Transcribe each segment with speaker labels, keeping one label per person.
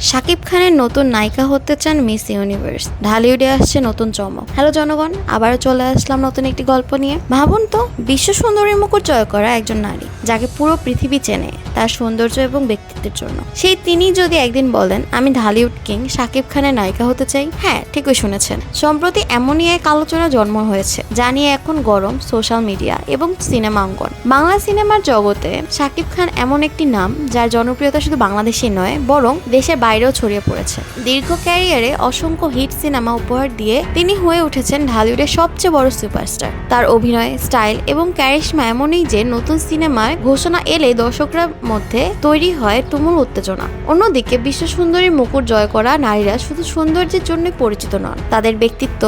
Speaker 1: শাকিব খানের নতুন নায়িকা হতে চান মিস ইউনিভার্স, ঢালিউডে আসছে নতুন চমক। হ্যালো জনগণ, আবারও চলে আসলাম নতুন একটি গল্প নিয়ে। ভাবুন তো, বিশ্ব সুন্দরী মুকুট জয় করা একজন নারী, যাকে পুরো পৃথিবী চেনে তার সৌন্দর্য এবং ব্যক্তিত্বের জন্য, সেই তিনি যদি একদিন বলেন আমি ঢালিউড কিং শাকিব খানের নায়িকা হতে চাই। হ্যাঁ, ঠিকই শুনেছেন। সম্প্রতি এমনই এক আলোচনা জন্ম হয়েছে, যা নিয়ে এখন গরম সোশ্যাল মিডিয়া এবং সিনেমা অঙ্গন। বাংলা সিনেমার জগতে শাকিব খান এমন একটি নাম যার জনপ্রিয়তা শুধু বাংলাদেশে নয়, বরং দেশের বাইরেও ছড়িয়ে পড়েছে। দীর্ঘ ক্যারিয়ারে অসংখ্য হিট সিনেমা উপহার দিয়ে তিনি হয়ে উঠেছেন ঢালিউডের সবচেয়ে বড় সুপারস্টার। তার অভিনয় স্টাইল এবং ক্যারিশমা এমনই যে নতুন সিনেমার ঘোষণা এলে দর্শকরা মধ্যে তৈরি হয় তুমুল উত্তেজনা। অন্যদিকে বিশ্ব সুন্দরীর মুকুট জয় করা নারীরা শুধু সৌন্দর্যের জন্য পরিচিত নন, তাদের ব্যক্তিত্ব,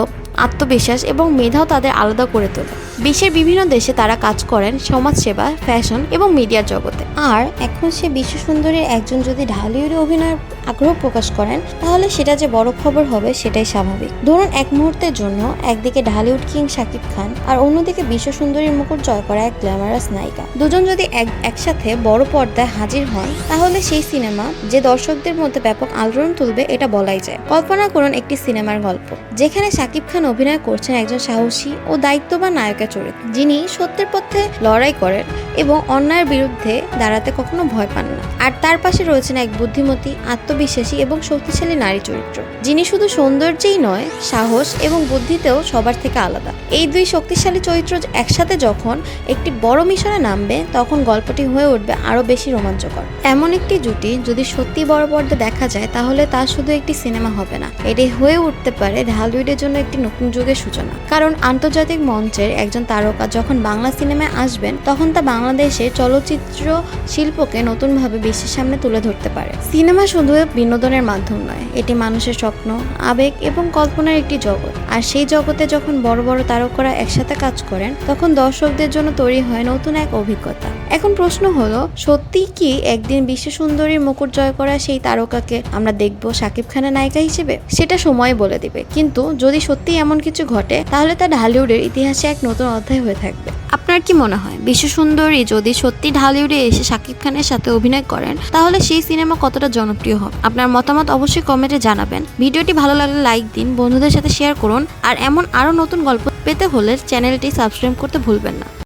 Speaker 1: আত্মবিশ্বাস এবং মেধাও তাদের আলাদা করে তোলে। বিশ্বের বিভিন্ন দেশে তারা কাজ করেন সমাজসেবা, ফ্যাশন এবং মিডিয়ার জগতে। আর এখন সে বিশ্ব সুন্দরীর একজন যদি ঢালিউডে অভিনয়ের আগ্রহ প্রকাশ করেন, তাহলে সেটা যে বড় খবর হবে সেটাই স্বাভাবিক। ধরুন, এক মুহূর্তের জন্য একদিকে ঢালিউড কিং শাকিব খান আর অন্যদিকে বিশ্ব সুন্দরীর মুকুট জয় করা এক গ্ল্যামারাস নায়িকা, দুজন যদি একসাথে বড় পর্দায় হাজির হন, তাহলে সেই সিনেমা যে দর্শকদের মধ্যে ব্যাপক আলোড়ন তুলবে এটা বলাই যায়। কল্পনা করুন একটি সিনেমার গল্প, যেখানে শাকিব খান অভিনয় করছেন একজন সাহসী ও দায়িত্ববান নায়কের চরিত্র, যিনি সত্যের পথে লড়াই করেন এবং অন্যায়ের বিরুদ্ধে দাঁড়াতে কখনো ভয় পান না। আর তার পাশে রয়েছেন এক বুদ্ধিমতী, আত্মবিশ্বাসী এবং শক্তিশালী নারী চরিত্র, যিনি শুধু সৌন্দর্যেই নয়, সাহস এবং বুদ্ধিতেও সবার থেকে আলাদা। এই দুই শক্তিশালী চরিত্র একসাথে যখন একটি বড় মিশনে নামবে, তখন গল্পটি হয়ে উঠবে আরো বেশি রোমাঞ্চকর। এমন একটি জুটি যদি সত্যি বড় পর্দায় দেখা যায়, তাহলে তা শুধু একটি সিনেমা হবে না, এটি হয়ে উঠতে পারে ঢালিউডের জন্য একটি নতুন যুগের সূচনা। কারণ আন্তর্জাতিক মঞ্চের একজন তারকা যখন বাংলা সিনেমায় আসবেন, তখন তা বাংলাদেশের চলচ্চিত্র শিল্পকে নতুনভাবে বিশ্বের সামনে তুলে ধরতে পারে। সিনেমা শুধু বিনোদনের মাধ্যম নয়, এটি মানুষের স্বপ্ন, আবেগ এবং কল্পনার একটি জগৎ। আর সেই জগতে যখন বড় বড় তারকারা একসাথে কাজ করেন, তখন দর্শকদের জন্য তৈরি হয় নতুন এক অভিজ্ঞতা। এখন প্রশ্ন হলো, সত্যিই কি একদিন বিশ্ব সুন্দরীর মুকুট জয় করা সেই তারকাকে আমরা দেখবো শাকিব খানের নায়িকা হিসেবে? সেটা সময় বলে দিবে। কিন্তু যদি সত্যি এমন কিছু ঘটে, তাহলে তা ঢালিউডের ইতিহাসে এক নতুন অধ্যায় হয়ে থাকবে। আপনার কি মনে হয়, বিশ্ব সুন্দরী যদি সত্যি ঢালিউডে এসে শাকিব খানের সাথে অভিনয় করেন, তাহলে সেই সিনেমা কতটা জনপ্রিয় হবে? আপনার মতামত অবশ্যই কমেন্টে জানাবেন। ভিডিওটি ভালো লাগলে লাইক দিন, বন্ধুদের সাথে শেয়ার করুন। আর এমন আরো নতুন গল্প পেতে হলে চ্যানেলটি সাবস্ক্রাইব করতে ভুলবেন না।